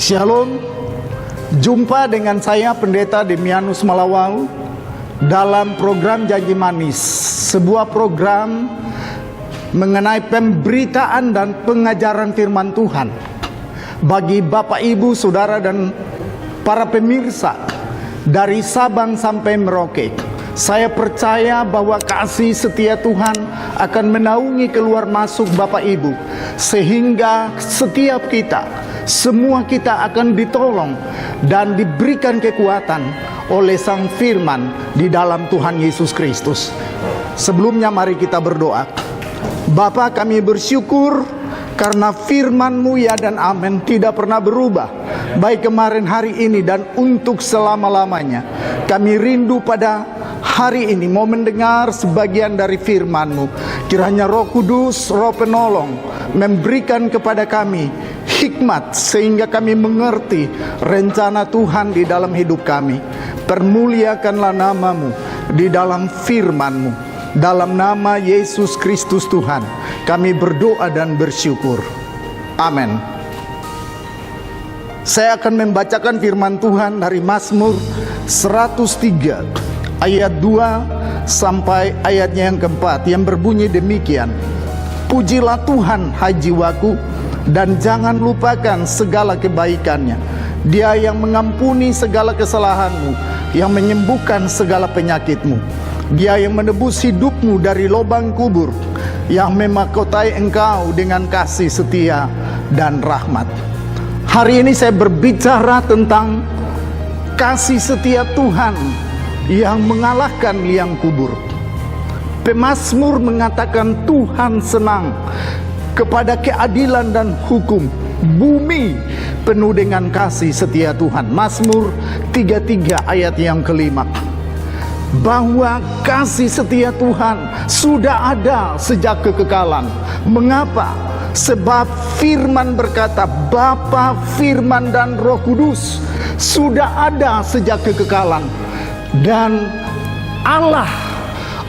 Shalom, jumpa dengan saya Pendeta Demianus Malawau dalam program Janji Manis, sebuah program mengenai pemberitaan dan pengajaran firman Tuhan bagi Bapak, Ibu, Saudara dan para pemirsa dari Sabang sampai Merauke. Saya percaya bahwa kasih setia Tuhan akan menaungi keluar masuk Bapak Ibu, sehingga setiap kita, semua kita akan ditolong dan diberikan kekuatan oleh Sang Firman di dalam Tuhan Yesus Kristus. Sebelumnya mari kita berdoa. Bapa, kami bersyukur karena firman-Mu ya dan amin tidak pernah berubah, baik kemarin, hari ini, dan untuk selama-lamanya. Kami rindu pada hari ini mau mendengar sebagian dari firman-Mu. Kiranya Roh Kudus, Roh Penolong, memberikan kepada kami hikmat sehingga kami mengerti rencana Tuhan di dalam hidup kami. Permuliakanlah nama-Mu di dalam firman-Mu. Dalam nama Yesus Kristus Tuhan kami berdoa dan bersyukur. Amin. Saya akan membacakan firman Tuhan dari Mazmur 103 ayat 2 sampai ayatnya yang keempat, yang berbunyi demikian. Pujilah Tuhan, hai jiwaku, dan jangan lupakan segala kebaikannya. Dia yang mengampuni segala kesalahanmu, yang menyembuhkan segala penyakitmu. Dia yang menebus hidupmu dari lubang kubur, yang memahkotai engkau dengan kasih setia dan rahmat. Hari ini saya berbicara tentang kasih setia Tuhan yang mengalahkan liang kubur. Pemazmur mengatakan Tuhan senang kepada keadilan dan hukum. Bumi penuh dengan kasih setia Tuhan. Mazmur 33 ayat yang kelima. Bahwa kasih setia Tuhan sudah ada sejak kekekalan. Mengapa? Sebab firman berkata, Bapa, Firman dan Roh Kudus sudah ada sejak kekekalan. Dan Allah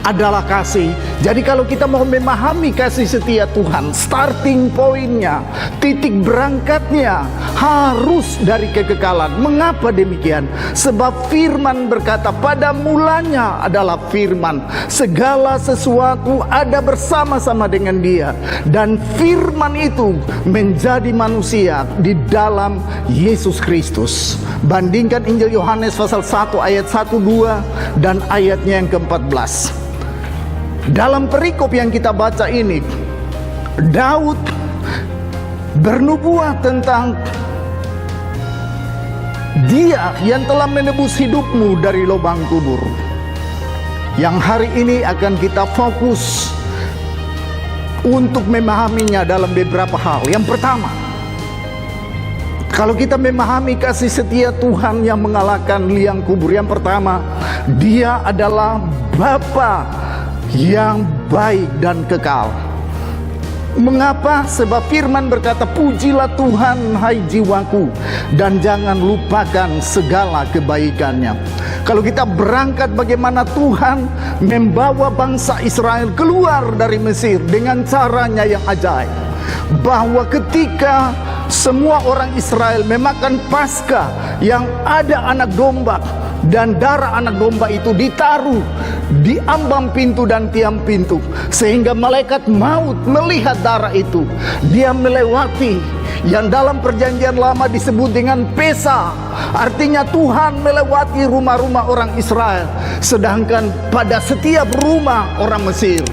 adalah kasih. Jadi kalau kita mau memahami kasih setia Tuhan, starting pointnya, titik berangkatnya harus dari kekekalan. Mengapa demikian? Sebab firman berkata, pada mulanya adalah firman, segala sesuatu ada bersama-sama dengan dia, dan firman itu menjadi manusia di dalam Yesus Kristus. Bandingkan Injil Yohanes pasal 1 ayat 1, 2 dan ayatnya yang ke-14. Dalam perikop yang kita baca ini, Daud bernubuat tentang Dia yang telah menebus hidupmu dari lubang kubur. Yang hari ini akan kita fokus untuk memahaminya dalam beberapa hal. Yang pertama, kalau kita memahami kasih setia Tuhan yang mengalahkan liang kubur, yang pertama, Dia adalah Bapa yang baik dan kekal. Mengapa? Sebab firman berkata, pujilah Tuhan, hai jiwaku, dan jangan lupakan segala kebaikannya. Kalau kita berangkat bagaimana Tuhan membawa bangsa Israel keluar dari Mesir dengan caranya yang ajaib, bahwa ketika semua orang Israel memakan Paskah yang ada anak domba, dan darah anak domba itu ditaruh di ambang pintu dan tiang pintu, sehingga malaikat maut melihat darah itu. Dia melewati yang dalam perjanjian lama disebut dengan Pesa. Artinya Tuhan melewati rumah-rumah orang Israel, sedangkan pada setiap rumah orang Mesir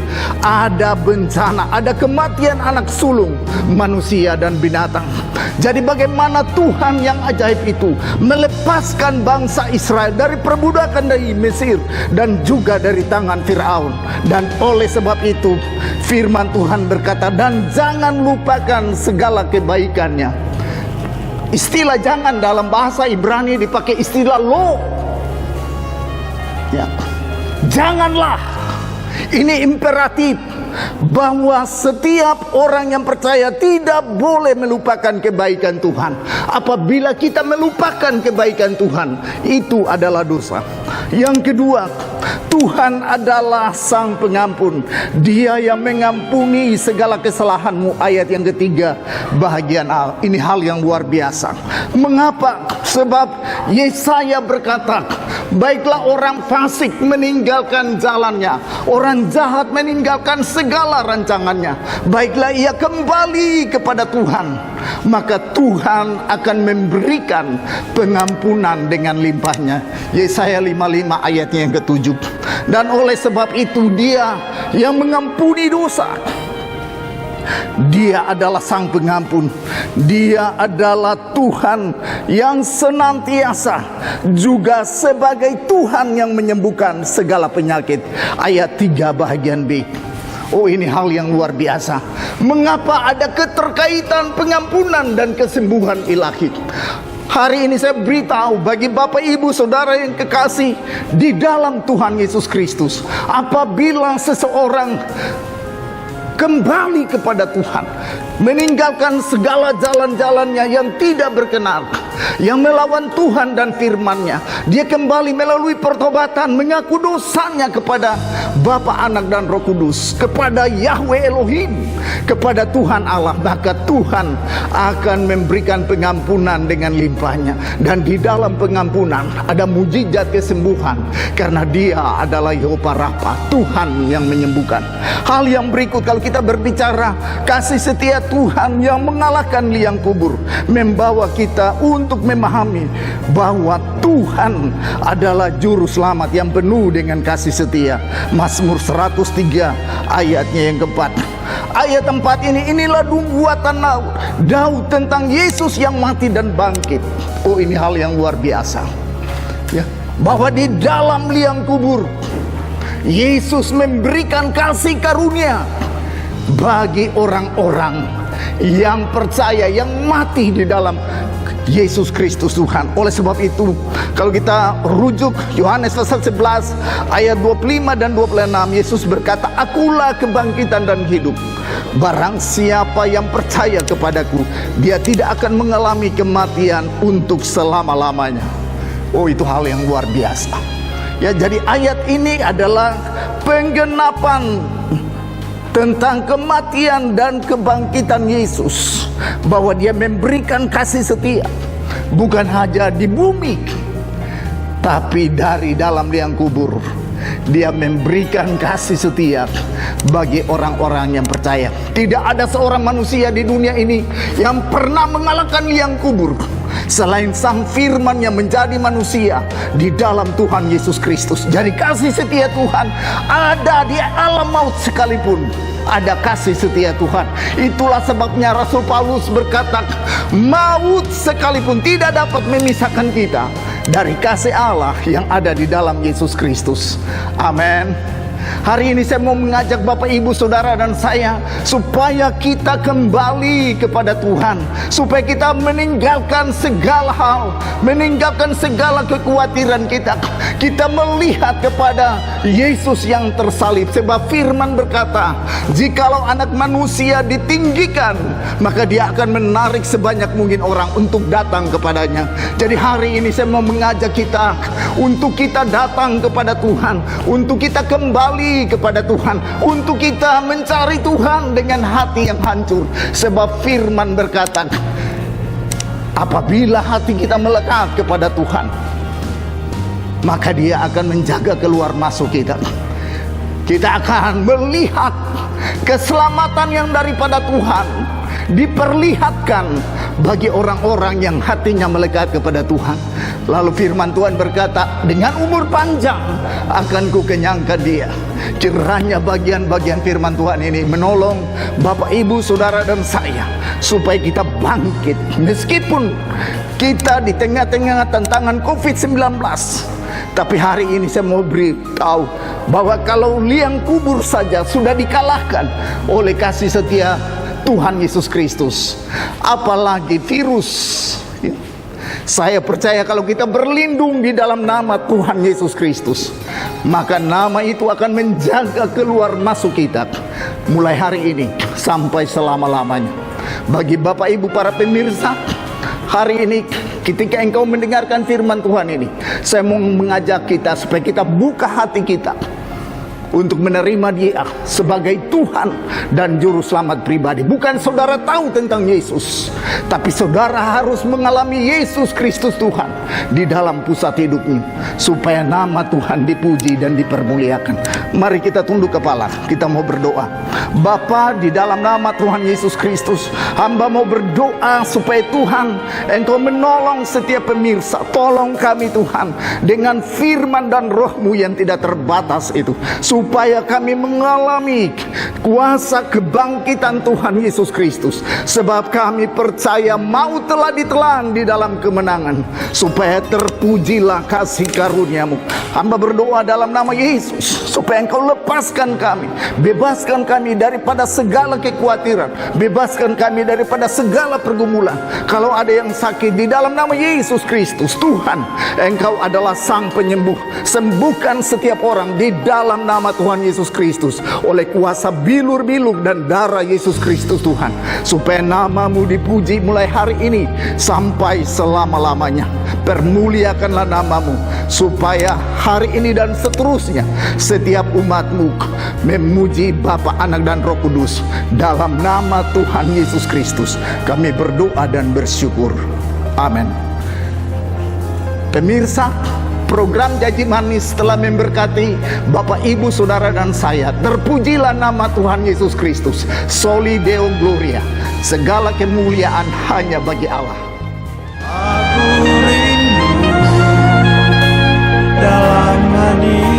ada bencana, ada kematian anak sulung, manusia dan binatang. Jadi bagaimana Tuhan yang ajaib itu melepaskan bangsa Israel dari perbudakan dari Mesir dan juga dari tangan Firaun. Dan oleh sebab itu firman Tuhan berkata, dan jangan lupakan segala kebaikannya. Istilah jangan dalam bahasa Ibrani dipakai istilah lo. Ya. Janganlah. Ini imperatif, bahwa setiap orang yang percaya tidak boleh melupakan kebaikan Tuhan. Apabila kita melupakan kebaikan Tuhan, itu adalah dosa. Yang kedua, Tuhan adalah Sang Pengampun. Dia yang mengampuni segala kesalahanmu. Ayat yang ketiga, bahagian A. Ini hal yang luar biasa. Mengapa? Sebab Yesaya berkata, baiklah orang fasik meninggalkan jalannya, orang jahat meninggalkan segala rancangannya. Baiklah ia kembali kepada Tuhan, maka Tuhan akan memberikan pengampunan dengan limpahnya. Yesaya 55 ayatnya yang ke-7. Dan oleh sebab itu Dia yang mengampuni dosa. Dia adalah Sang Pengampun. Dia adalah Tuhan yang senantiasa juga sebagai Tuhan yang menyembuhkan segala penyakit. Ayat 3 bahagian B. Oh, ini hal yang luar biasa. Mengapa ada keterkaitan pengampunan dan kesembuhan ilahi? Hari ini saya beritahu bagi Bapak Ibu Saudara yang kekasih di dalam Tuhan Yesus Kristus, apabila seseorang kembali kepada Tuhan, meninggalkan segala jalan-jalannya yang tidak berkenan, yang melawan Tuhan dan firman-Nya, dia kembali melalui pertobatan, mengaku dosanya kepada Bapa, Anak dan Roh Kudus, kepada Yahweh Elohim, kepada Tuhan Allah, maka Tuhan akan memberikan pengampunan dengan limpahnya. Dan di dalam pengampunan ada mujizat kesembuhan, karena Dia adalah Yehova Rafa, Tuhan yang menyembuhkan. Hal yang berikut, kalau kita berbicara kasih setia Tuhan yang mengalahkan liang kubur, membawa kita untuk memahami bahwa Tuhan adalah juru selamat yang penuh dengan kasih setia. Mazmur 103 ayatnya yang keempat. Ayat 4 ini, inilah buatan Daud tentang Yesus yang mati dan bangkit. Oh, ini hal yang luar biasa, ya, bahwa di dalam liang kubur Yesus memberikan kasih karunia bagi orang-orang yang percaya, yang mati di dalam Yesus Kristus Tuhan. Oleh sebab itu, kalau kita rujuk Yohanes pasal 11 ayat 25 dan 26, Yesus berkata, akulah kebangkitan dan hidup. Barang siapa yang percaya kepadaku, dia tidak akan mengalami kematian untuk selama-lamanya. Oh, itu hal yang luar biasa. Ya, jadi ayat ini adalah penggenapan tentang kematian dan kebangkitan Yesus, bahwa Dia memberikan kasih setia bukan hanya di bumi, tapi dari dalam liang kubur. Dia memberikan kasih setia bagi orang-orang yang percaya. Tidak ada seorang manusia di dunia ini yang pernah mengalahkan liang kubur selain Sang Firman yang menjadi manusia di dalam Tuhan Yesus Kristus. Jadi kasih setia Tuhan ada di alam maut sekalipun, ada kasih setia Tuhan. Itulah sebabnya Rasul Paulus berkata, maut sekalipun tidak dapat memisahkan kita dari kasih Allah yang ada di dalam Yesus Kristus. Amin. Hari ini saya mau mengajak Bapak, Ibu, Saudara dan saya supaya kita kembali kepada Tuhan, supaya kita meninggalkan segala hal, meninggalkan segala kekhawatiran kita. Kita melihat kepada Yesus yang tersalib. Sebab firman berkata, jikalau anak manusia ditinggikan, maka Dia akan menarik sebanyak mungkin orang untuk datang kepadanya. Jadi hari ini saya mau mengajak kita untuk kita datang kepada Tuhan, untuk kita kembali kepada Tuhan, untuk kita mencari Tuhan dengan hati yang hancur. Sebab firman berkata, apabila hati kita melekat kepada Tuhan, maka Dia akan menjaga keluar masuk kita. Kita akan melihat keselamatan yang daripada Tuhan diperlihatkan bagi orang-orang yang hatinya melekat kepada Tuhan. Lalu firman Tuhan berkata, dengan umur panjang akan kukenyangkan dia. Kiranya bagian-bagian firman Tuhan ini menolong Bapak, Ibu, Saudara dan saya, supaya kita bangkit. Meskipun kita di tengah-tengah tantangan COVID-19, tapi hari ini saya mau beritahu bahwa kalau liang kubur saja sudah dikalahkan oleh kasih setia Tuhan Yesus Kristus, apalagi virus. Saya percaya kalau kita berlindung di dalam nama Tuhan Yesus Kristus, maka nama itu akan menjaga keluar masuk kita mulai hari ini sampai selama-lamanya. Bagi Bapak Ibu para pemirsa, Hari ini ketika engkau mendengarkan firman Tuhan ini, saya mau mengajak kita supaya kita buka hati kita untuk menerima Dia sebagai Tuhan dan Juru Selamat pribadi. Bukan saudara tahu tentang Yesus, tapi saudara harus mengalami Yesus Kristus Tuhan di dalam pusat hidupmu, supaya nama Tuhan dipuji dan dipermuliakan. Mari kita tunduk kepala, kita mau berdoa. Bapa, di dalam nama Tuhan Yesus Kristus, hamba mau berdoa supaya Tuhan Engkau menolong setiap pemirsa. Tolong kami Tuhan dengan firman dan roh-Mu yang tidak terbatas itu, supaya kami mengalami kuasa kebangkitan Tuhan Yesus Kristus. Sebab kami percaya maut telah ditelan di dalam kemenangan, supaya terpujilah kasih karunia-Mu. Hamba berdoa dalam nama Yesus, supaya Engkau lepaskan kami, bebaskan kami daripada segala kekhawatiran, bebaskan kami daripada segala pergumulan. Kalau ada yang sakit, di dalam nama Yesus Kristus, Tuhan, Engkau adalah Sang Penyembuh. Sembuhkan setiap orang di dalam nama Tuhan Yesus Kristus, oleh kuasa bilur-bilur dan darah Yesus Kristus Tuhan, supaya nama-Mu dipuji mulai hari ini sampai selama-lamanya. Permuliakanlah nama-Mu, supaya hari ini dan seterusnya setiap umat-Mu memuji Bapa, Anak dan Roh Kudus. Dalam nama Tuhan Yesus Kristus kami berdoa dan bersyukur. Amin. Pemirsa, program Janji Manis telah memberkati Bapak, Ibu, Saudara dan saya. Terpujilah nama Tuhan Yesus Kristus. Soli Deo Gloria. Segala kemuliaan hanya bagi Allah. Aku rindu dalam hati